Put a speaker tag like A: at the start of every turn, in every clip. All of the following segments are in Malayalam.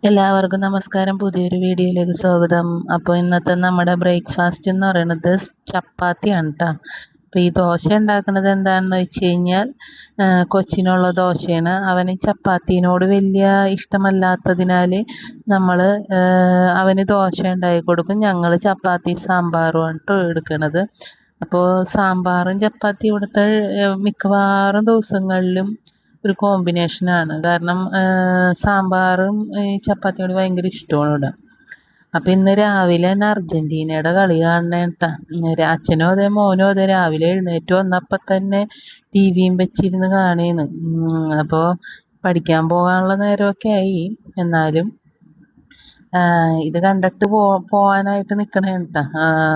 A: എല്ലാവർക്കും നമസ്കാരം. പുതിയൊരു വീഡിയോയിലേക്ക് സ്വാഗതം. അപ്പോൾ ഇന്നത്തെ നമ്മുടെ ബ്രേക്ക്ഫാസ്റ്റ് എന്ന് പറയുന്നത് ചപ്പാത്തിയാണ് കേട്ടോ. അപ്പോൾ ഈ ദോശ ഉണ്ടാക്കുന്നത് എന്താണെന്ന് വെച്ച് കഴിഞ്ഞാൽ കൊച്ചിനുള്ള ദോശയാണ്. അവന് ചപ്പാത്തിനോട് വലിയ ഇഷ്ടമല്ലാത്തതിനാൽ നമ്മൾ അവന് ദോശ ഉണ്ടാക്കി കൊടുക്കും. ഞങ്ങൾ ചപ്പാത്തി സാമ്പാറുമാണ് കേട്ടോ എടുക്കുന്നത്. അപ്പോൾ സാമ്പാറും ചപ്പാത്തി ഇവിടുത്തെ മിക്കവാറും ദിവസങ്ങളിലും ഒരു കോമ്പിനേഷനാണ്. കാരണം സാമ്പാറും ചപ്പാത്തിയോട് ഭയങ്കര ഇഷ്ടമാണ് ഇവിടെ. അപ്പം ഇന്ന് രാവിലെ തന്നെ അർജൻറ്റീനയുടെ കളി കാണണേ കേട്ടാ. അച്ഛനും അതെ മോനും അതെ രാവിലെ എഴുന്നേറ്റ് വന്നപ്പം തന്നെ ടി വിയും വെച്ചിരുന്ന് കാണുകയാണ്. അപ്പോൾ പഠിക്കാൻ പോകാനുള്ള നേരമൊക്കെ ആയി. എന്നാലും ഇത് കണ്ടിട്ട് പോവാനായിട്ട് നിൽക്കണേ കേട്ടാ.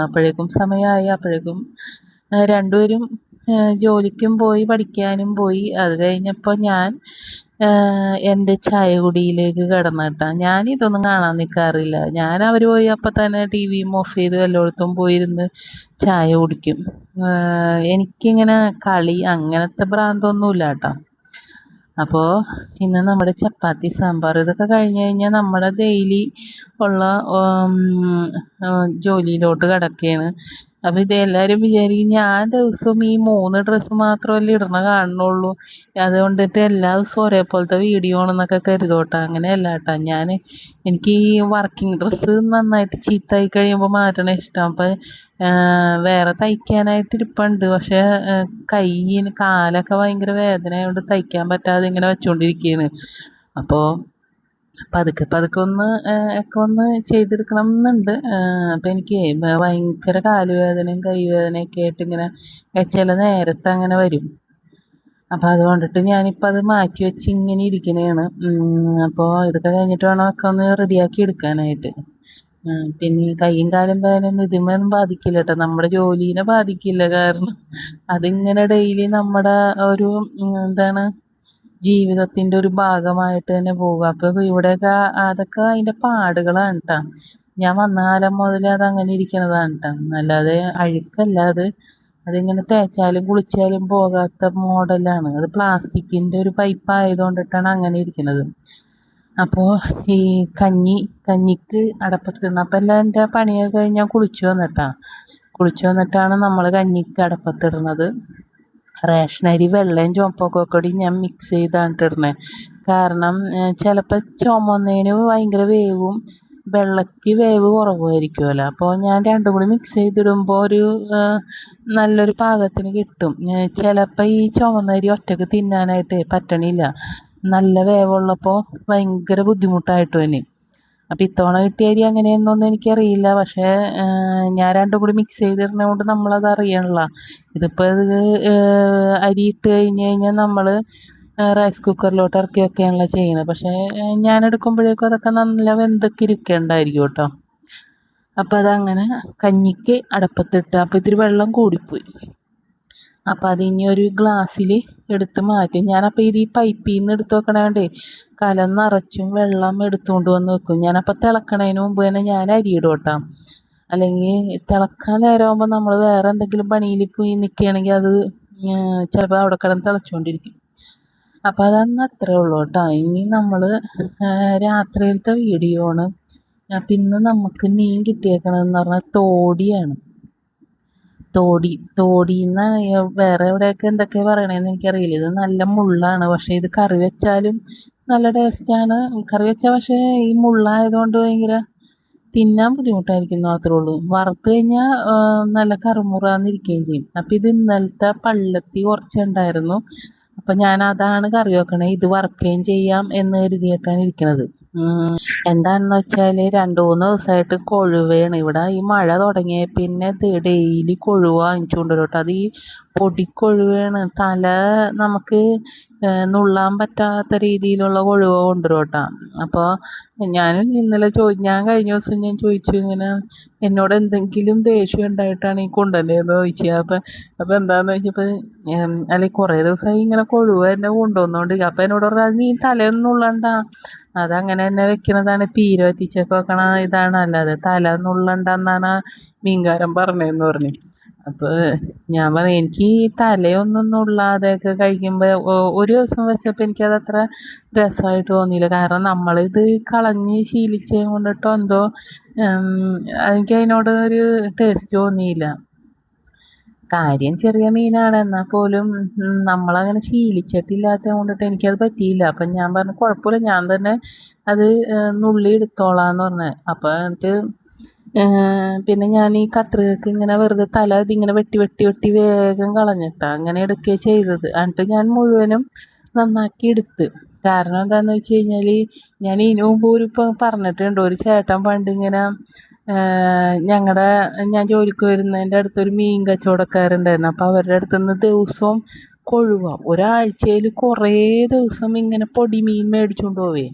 A: അപ്പോഴേക്കും സമയമായി. അപ്പോഴേക്കും രണ്ടുപേരും ജോലിക്കും പോയി പഠിക്കാനും പോയി. അത് കഴിഞ്ഞപ്പോൾ ഞാൻ എൻ്റെ ചായ കുടിയിലേക്ക് കിടന്നു കേട്ടാ. ഞാനിതൊന്നും കാണാൻ നിൽക്കാറില്ല. ഞാൻ അവർ പോയി അപ്പം തന്നെ ടി വിയും ഓഫ് ചെയ്ത് എല്ലായിടത്തും പോയിരുന്ന് ചായ കുടിക്കും. എനിക്കിങ്ങനെ കളി അങ്ങനത്തെ ഭ്രാന്തൊന്നുമില്ല കേട്ടോ. അപ്പോൾ ഇന്ന് നമ്മുടെ ചപ്പാത്തി സാമ്പാർ ഇതൊക്കെ കഴിഞ്ഞ് കഴിഞ്ഞാൽ നമ്മുടെ ഡെയിലി ഉള്ള ജോലിയിലോട്ട് കിടക്കുകയാണ്. അപ്പോൾ ഇതെല്ലാവരും വിചാരിക്കും ഞാൻ ദിവസവും ഈ 3 ഡ്രസ്സ് മാത്രമല്ലേ ഇടണ കാണുന്നുള്ളൂ, അതുകൊണ്ടിട്ട് എല്ലാ ദിവസവും ഒരേപോലത്തെ വീഡിയോ ആണെന്നൊക്കെ കരുതോട്ടെ. അങ്ങനെയല്ല കേട്ടോ. എനിക്ക് ഈ വർക്കിംഗ് ഡ്രസ്സ് നന്നായിട്ട് ചീത്തയായി കഴിയുമ്പോൾ മാറ്റണ ഇഷ്ടം. അപ്പം വേറെ തയ്ക്കാനായിട്ട് ഇരിപ്പുണ്ട്. പക്ഷേ കാലൊക്കെ ഭയങ്കര വേദന ആയതുകൊണ്ട് തയ്ക്കാൻ പറ്റാതെ ഇങ്ങനെ വെച്ചുകൊണ്ടിരിക്കുകയാണ്. അപ്പോൾ പതുക്കെ ഒന്ന് ചെയ്തെടുക്കണം എന്നുണ്ട്. അപ്പം എനിക്ക് ഭയങ്കര കാലുവേദനയും കൈവേദനയൊക്കെ ആയിട്ട് ഇങ്ങനെ ചില നേരത്ത് അങ്ങനെ വരും. അപ്പോൾ അതുകൊണ്ടിട്ട് ഞാനിപ്പോൾ അത് മാറ്റി വെച്ച് ഇങ്ങനെ ഇരിക്കണതാണ്. അപ്പോൾ ഇതൊക്കെ കഴിഞ്ഞിട്ട് വേണം ഒക്കെ ഒന്ന് റെഡിയാക്കി എടുക്കാനായിട്ട്. പിന്നെ ഈ കൈയും കാലും വേദനയൊന്നും ഇതിമൊന്നും ബാധിക്കില്ല കേട്ടോ. നമ്മുടെ ജോലീനെ ബാധിക്കില്ല. കാരണം അതിങ്ങനെ ഡെയിലി നമ്മുടെ ഒരു എന്താണ് ജീവിതത്തിൻ്റെ ഒരു ഭാഗമായിട്ട് തന്നെ പോകുക. അപ്പോൾ ഇവിടെയൊക്കെ അതൊക്കെ അതിൻ്റെ പാടുകളാണ് കേട്ടോ. ഞാൻ വന്ന കാലം മുതൽ അതങ്ങനെ ഇരിക്കുന്നതാണ് കേട്ടോ. അല്ലാതെ അഴുക്കല്ല അതിങ്ങനെ തേച്ചാലും കുളിച്ചാലും പോകാത്ത മോഡലാണ്. അത് പ്ലാസ്റ്റിക്കിൻ്റെ ഒരു പൈപ്പ് ആയതുകൊണ്ടിട്ടാണ് അങ്ങനെ ഇരിക്കുന്നത്. അപ്പോൾ ഈ കഞ്ഞിക്ക് അടപ്പത്തിടണം. അപ്പം എല്ലാം എൻ്റെ പണിയൊക്കെ കഴിഞ്ഞാൽ കുളിച്ചു വന്നിട്ടാണ് നമ്മൾ കഞ്ഞിക്ക് അടപ്പത്തിടുന്നത്. റേഷനരി വെള്ളയും ചുവപ്പൊക്കെ കൂടി ഞാൻ മിക്സ് ചെയ്താണ് ഇടണേ. കാരണം ചിലപ്പോൾ ചുമന്നതിന് ഭയങ്കര വേവും വെള്ളയ്ക്ക് വേവ് കുറവായിരിക്കുമല്ലോ. അപ്പോൾ ഞാൻ രണ്ടും കൂടി മിക്സ് ചെയ്തിടുമ്പോൾ ഒരു നല്ലൊരു പാകത്തിന് കിട്ടും. ചിലപ്പോൾ ഈ ചുമന്നരി ഒറ്റയ്ക്ക് തിന്നാനായിട്ട് പറ്റണില്ല. നല്ല വേവുള്ളപ്പോൾ ഭയങ്കര ബുദ്ധിമുട്ടായിട്ട് തന്നെ. അപ്പം ഇത്തവണ കിട്ടിയ അരി അങ്ങനെയൊന്നും എനിക്കറിയില്ല. പക്ഷേ ഞാൻ രണ്ടും കൂടി മിക്സ് ചെയ്തിടുന്നത് കൊണ്ട് നമ്മളത് അറിയണല്ലോ. ഇതിപ്പോൾ അരി ഇട്ട് കഴിഞ്ഞാൽ നമ്മൾ റൈസ് കുക്കറിലോട്ട് ഇറക്കി വെക്കുകയാണല്ലോ ചെയ്യുന്നത്. പക്ഷേ ഞാൻ എടുക്കുമ്പോഴേക്കും അതൊക്കെ നല്ല വെന്തൊക്കെ ഇരിക്കേണ്ടായിരിക്കും കേട്ടോ. അപ്പോൾ അതങ്ങനെ കഞ്ഞിക്ക് അടപ്പത്തിട്ട് അപ്പോൾ ഇത്തിരി വെള്ളം കൂടിപ്പോയി. അപ്പോൾ അതിനി ഒരു ഗ്ലാസ്സിൽ എടുത്ത് മാറ്റി. ഞാനപ്പോൾ ഈ പൈപ്പിൽ നിന്ന് എടുത്ത് വെക്കണോണ്ടേ കലം നിറച്ചും വെള്ളം എടുത്തുകൊണ്ട് വന്ന് വെക്കും. ഞാനപ്പോൾ തിളക്കണതിന് മുമ്പ് തന്നെ ഞാൻ അരിയിടും കേട്ടോ. അല്ലെങ്കിൽ തിളക്കാൻ നേരമാകുമ്പോൾ നമ്മൾ വേറെ എന്തെങ്കിലും പണിയിൽ പോയി നിൽക്കുകയാണെങ്കിൽ അത് ചിലപ്പോൾ അവിടെ കിടന്ന് തിളച്ചുകൊണ്ടിരിക്കും. അപ്പോൾ അതന്ന് അത്രേ ഉള്ളൂ കേട്ടോ. ഇനി നമ്മൾ രാത്രിയിലത്തെ വീഡിയോ ആണ്. പിന്നെ നമുക്ക് മീൻ കിട്ടിയേക്കണമെന്ന് പറഞ്ഞാൽ തോടിയാണ്. തോടിന്ന് വേറെ എവിടെയൊക്കെ എന്തൊക്കെയാണ് പറയണതെന്ന് എനിക്കറിയില്ല. ഇത് നല്ല മുള്ളാണ്. പക്ഷേ ഇത് കറി വെച്ചാലും നല്ല ടേസ്റ്റാണ്. കറി വെച്ചാൽ പക്ഷേ ഈ മുള്ളായതുകൊണ്ട് ഭയങ്കര തിന്നാൻ ബുദ്ധിമുട്ടായിരിക്കും മാത്രമേ ഉള്ളൂ. വറുത്ത് കഴിഞ്ഞാൽ നല്ല കറുമുറാന്നിരിക്കുകയും ചെയ്യും. അപ്പം ഇത് ഇന്നലത്തെ പള്ളത്തി കുറച്ചുണ്ടായിരുന്നു. അപ്പം ഞാൻ അതാണ് കറി വെക്കണേ. ഇത് വറുക്കുകയും ചെയ്യാം എന്ന് കരുതിയിട്ടാണ് ഇരിക്കുന്നത്. എന്താണെന്ന് വെച്ചാൽ 2-3 ദിവസമായിട്ട് കൊഴുവയാണ് ഇവിടെ. ഈ മഴ തുടങ്ങിയ പിന്നെ ഡെയിലി കൊഴുവ വാങ്ങിച്ചുകൊണ്ട് വരും കേട്ടോ. അത് ഈ പൊടിക്കൊഴുവയാണ്. തല നമുക്ക് നുള്ളാൻ പറ്റാത്ത രീതിയിലുള്ള കൊഴുവ കൊണ്ടുവരും കേട്ടോ. അപ്പോൾ ഞാൻ കഴിഞ്ഞ ദിവസം ഞാൻ ചോദിച്ചു, ഇങ്ങനെ എന്നോട് എന്തെങ്കിലും ദേഷ്യം ഉണ്ടായിട്ടാണ് ഈ കൊണ്ടുവന്നതെന്ന് ചോദിച്ചത്. അപ്പം എന്താണെന്ന് ചോദിച്ചപ്പോൾ അല്ലെങ്കിൽ കുറേ ദിവസമായി ഇങ്ങനെ കൊഴുവ എന്നെ കൊണ്ടുവന്നുകൊണ്ടിരിക്കുക. അപ്പം എന്നോട് പറഞ്ഞാൽ നീ തലയൊന്നും നുള്ളണ്ട, അതങ്ങനെ തന്നെ വെക്കുന്നതാണ്, പീര വറ്റിച്ചൊക്കെ വെക്കണ ഇതാണ്, അല്ലാതെ തല നുള്ളണ്ടെന്നാണ് മീൻകാരൻ പറഞ്ഞതെന്ന് പറഞ്ഞു. അപ്പോൾ ഞാൻ പറയും എനിക്ക് ഈ തലയൊന്നും നുള്ളാതെയൊക്കെ കഴിക്കുമ്പോൾ ഒരു ദിവസം വെച്ചപ്പോൾ എനിക്കത് അത്ര രസമായിട്ട് തോന്നിയില്ല. കാരണം നമ്മളിത് കളഞ്ഞ് ശീലിച്ചത് കൊണ്ടിട്ടോ എന്തോ എനിക്കതിനോട് ഒരു ടേസ്റ്റ് തോന്നിയില്ല. കാര്യം ചെറിയ മീനാണ്, എന്നാൽ പോലും നമ്മളങ്ങനെ ശീലിച്ചിട്ടില്ലാത്തത് കൊണ്ടിട്ട് എനിക്കത് പറ്റിയില്ല. അപ്പം ഞാൻ പറഞ്ഞു കുഴപ്പമില്ല, ഞാൻ തന്നെ അത് നുള്ളി എടുത്തോളാന്ന് പറഞ്ഞത്. അപ്പോൾ എന്നിട്ട് പിന്നെ ഞാൻ ഈ കത്രികക്ക് ഇങ്ങനെ വെറുതെ തല ഇതിങ്ങനെ വെട്ടി വെട്ടി വെട്ടി വേഗം കളഞ്ഞിട്ടാണ് അങ്ങനെ എടുക്കുകയാണ് ചെയ്തത്. എന്നിട്ട് ഞാൻ മുഴുവനും നന്നാക്കി എടുത്ത്. കാരണം എന്താണെന്ന് വെച്ച് കഴിഞ്ഞാൽ ഞാൻ ഇതിനു മുമ്പ് പറഞ്ഞിട്ടുണ്ട്, ഒരു ചേട്ടൻ പണ്ട് ഇങ്ങനെ ഞാൻ ജോലിക്ക് വരുന്നതിൻ്റെ അടുത്തൊരു മീൻ കച്ചവടക്കാരുണ്ടായിരുന്നു. അപ്പോൾ അവരുടെ അടുത്ത് നിന്ന് ദിവസവും കൊഴുവ ഒരാഴ്ചയിൽ കുറേ ദിവസം ഇങ്ങനെ പൊടി മീൻ മേടിച്ചുകൊണ്ട് പോവേ.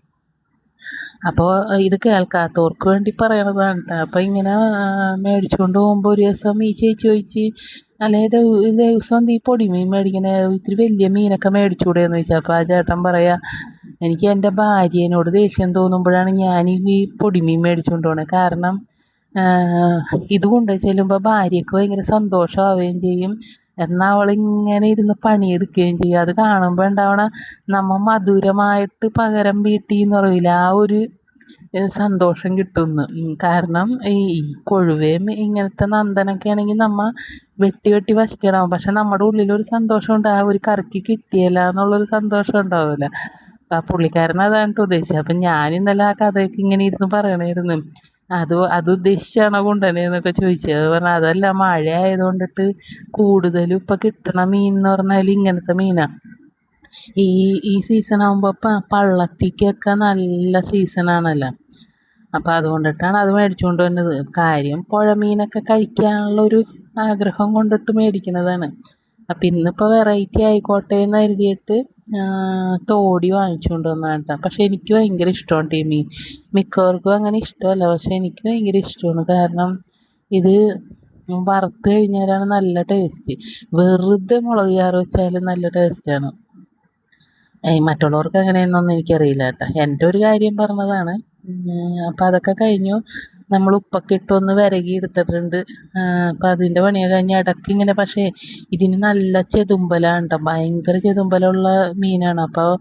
A: അപ്പോൾ ഇത് കേൾക്കാത്തവർക്ക് വേണ്ടി പറയണതാണ് കേട്ടോ. അപ്പോൾ ഇങ്ങനെ മേടിച്ചുകൊണ്ട് പോകുമ്പോൾ ഒരു ദിവസം ഈ ചേച്ചി ചോദിച്ച്, അല്ലേ ദിവസം ഈ പൊടി മീൻ മേടിക്കണേ, ഇത്തിരി വലിയ മീനൊക്കെ മേടിച്ചുകൂടെയെന്ന് ചോദിച്ചാൽ, അപ്പോൾ ആ ചേട്ടൻ പറയാ, എനിക്ക് എൻ്റെ ഭാര്യേനോട് ദേഷ്യം തോന്നുമ്പോഴാണ് ഞാൻ ഈ പൊടിമീൻ മേടിച്ചുകൊണ്ട് പോകണത്. കാരണം ഇത് കൊണ്ട് ചെല്ലുമ്പോൾ ഭാര്യയ്ക്ക് ഭയങ്കര സന്തോഷമാവുകയും ചെയ്യും, എന്നാൽ അവളിങ്ങനെ ഇരുന്ന് പണിയെടുക്കുകയും ചെയ്യും. അത് കാണുമ്പോൾ ഉണ്ടാവണ മധുരമായിട്ട് പകരം വീട്ടി എന്ന് പറയില്ല, ആ ഒരു സന്തോഷം കിട്ടുന്നു. കാരണം ഈ കൊഴുവയും ഇങ്ങനത്തെ നന്ദനൊക്കെ ആണെങ്കിൽ വെട്ടി വെട്ടി വശിക്കണം, പക്ഷെ നമ്മുടെ ഉള്ളിലൊരു സന്തോഷമുണ്ട്, ആ ഒരു കറിക്ക് കിട്ടിയല്ല എന്നുള്ളൊരു സന്തോഷം ഉണ്ടാവില്ല. അപ്പം ആ പുള്ളിക്കാരൻ അതാണ് ഉദ്ദേശിച്ചത്. അപ്പം ഞാൻ ഇന്നലെ ആ കഥയൊക്കെ ഇങ്ങനെ ഇരുന്ന് പറയണമായിരുന്നു, അത് ഉദ്ദേശിച്ചാണോ കൊണ്ടുവന്നതെന്നൊക്കെ ചോദിച്ചത്. അത് പറഞ്ഞാൽ അതല്ല, മഴ ആയതുകൊണ്ടിട്ട് കൂടുതലും ഇപ്പം കിട്ടണ മീൻ എന്ന് പറഞ്ഞാൽ ഇങ്ങനത്തെ മീനാണ്. ഈ സീസൺ ആകുമ്പോൾ പള്ളത്തിക്കൊക്കെ നല്ല സീസണാണല്ലോ. അപ്പം അതുകൊണ്ടിട്ടാണ് അത് മേടിച്ചുകൊണ്ട് വന്നത്. കാര്യം പുഴ മീനൊക്കെ കഴിക്കാനുള്ളൊരു ആഗ്രഹം കൊണ്ടിട്ട് മേടിക്കുന്നതാണ്. അപ്പം ഇന്നിപ്പോൾ വെറൈറ്റി ആയിക്കോട്ടെ എന്ന് കരുതിയിട്ട് തോടി വാങ്ങിച്ചുകൊണ്ട് വന്നതാണ് കേട്ടോ. പക്ഷെ എനിക്ക് ഭയങ്കര ഇഷ്ടമാണ് ഈ മീൻ. മിക്കവർക്കും അങ്ങനെ ഇഷ്ടമല്ല, പക്ഷെ എനിക്ക് ഭയങ്കര ഇഷ്ടമാണ്. കാരണം ഇത് വറുത്ത് കഴിഞ്ഞാലാണ് നല്ല ടേസ്റ്റ്. വെറുതെ മുളക് ചാറ് വെച്ചാലും നല്ല ടേസ്റ്റാണ്. മറ്റുള്ളവർക്ക് എങ്ങനെയെന്നൊന്നും എനിക്കറിയില്ല കേട്ടോ, എൻ്റെ ഒരു കാര്യം പറഞ്ഞതാണ്. അപ്പം അതൊക്കെ കഴിഞ്ഞു. നമ്മൾ ഉപ്പൊക്കെ ഇട്ടൊന്ന് വിരകി എടുത്തിട്ടുണ്ട്. അപ്പം അതിൻ്റെ പണിയൊക്കെ കഴിഞ്ഞ് ഇടയ്ക്ക് ഇങ്ങനെ, പക്ഷേ ഇതിന് നല്ല ചെതുമ്പലാണ് കേട്ടോ, ഭയങ്കര ചെതുമ്പലുള്ള മീനാണ്. അപ്പോൾ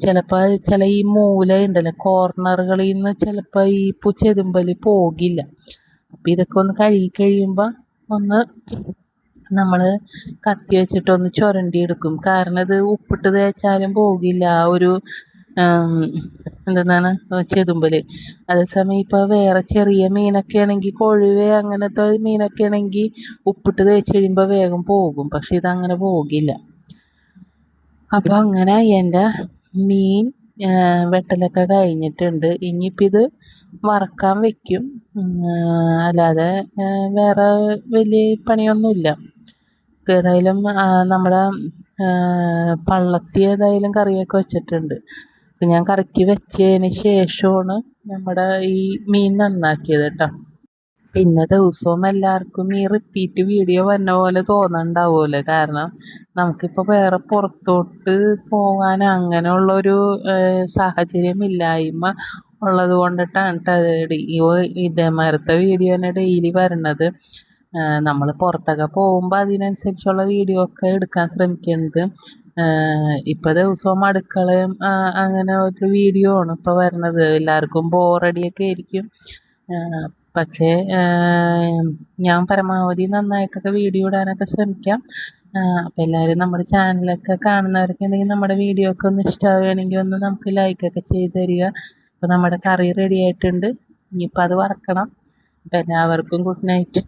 A: ചിലപ്പോൾ ഈ മൂല ഉണ്ടല്ലോ, കോർണറുകളിൽ നിന്ന് ചിലപ്പോൾ ഈ ചെതുമ്പൽ പോകില്ല. അപ്പം ഇതൊക്കെ ഒന്ന് കഴുകി കഴിയുമ്പോൾ ഒന്ന് നമ്മൾ കത്തി വെച്ചിട്ടൊന്ന് ചുരണ്ടി എടുക്കും. കാരണം ഇത് ഉപ്പിട്ട് തേച്ചാലും പോകില്ല ആ ഒരു എന്താണ് ചെതുമ്പൽ. അതേസമയം ഇപ്പോൾ വേറെ ചെറിയ മീനൊക്കെ ആണെങ്കിൽ, കൊഴുവ അങ്ങനത്തെ മീനൊക്കെ ആണെങ്കിൽ ഉപ്പിട്ട് തേച്ച് കഴിയുമ്പോൾ വേഗം പോകും, പക്ഷെ ഇതങ്ങനെ പോകില്ല. അപ്പോൾ അങ്ങനെ എൻ്റെ മീൻ വെട്ടലൊക്കെ കഴിഞ്ഞിട്ടുണ്ട്. ഇനിയിപ്പോൾ ഇത് വറക്കാൻ വയ്ക്കും, അല്ലാതെ വേറെ വലിയ പണിയൊന്നുമില്ല. ഏതായാലും നമ്മുടെ പള്ളത്തി ഏതായാലും കറിയൊക്കെ വെച്ചിട്ടുണ്ട്. അപ്പം ഞാൻ കറിക്ക് വെച്ചതിന് ശേഷമാണ് നമ്മുടെ ഈ മീൻ നന്നാക്കിയത് കേട്ടോ. പിന്നെ ദിവസവും എല്ലാവർക്കും ഈ റിപ്പീറ്റ് വീഡിയോ വന്ന പോലെ തോന്നുന്നുണ്ടാവുമല്ലോ. കാരണം നമുക്കിപ്പോൾ വേറെ പുറത്തോട്ട് പോകാൻ അങ്ങനെയുള്ളൊരു സാഹചര്യമില്ലായ്മ ഉള്ളത് കൊണ്ടിട്ടാണ് ഇതേമാരത്തെ വീഡിയോ തന്നെ ഡെയിലി വരണത്. നമ്മൾ പുറത്തൊക്കെ പോകുമ്പോൾ അതിനനുസരിച്ചുള്ള വീഡിയോ ഒക്കെ എടുക്കാൻ ശ്രമിക്കുന്നത്. ഇപ്പോൾ ദിവസവും അടുക്കളയും അങ്ങനെ ഒരു വീഡിയോ ആണ് ഇപ്പോൾ വരുന്നത്. എല്ലാവർക്കും ബോറടിയൊക്കെ ആയിരിക്കും, പക്ഷേ ഞാൻ പരമാവധി നന്നായിട്ടൊക്കെ വീഡിയോ ഇടാനൊക്കെ ശ്രമിക്കാം. അപ്പോൾ എല്ലാവരും നമ്മുടെ ചാനലൊക്കെ കാണുന്നവരൊക്കെ ഉണ്ടെങ്കിൽ നമ്മുടെ വീഡിയോ ഒക്കെ ഒന്ന് ഇഷ്ടമാവുകയാണെങ്കിൽ ഒന്ന് നമുക്ക് ലൈക്കൊക്കെ ചെയ്ത് തരിക. അപ്പോൾ നമ്മുടെ കറി റെഡി ആയിട്ടുണ്ട്, ഇനിയിപ്പോൾ അത് വറക്കണം. അപ്പോൾ എല്ലാവർക്കും ഗുഡ് നൈറ്റ്.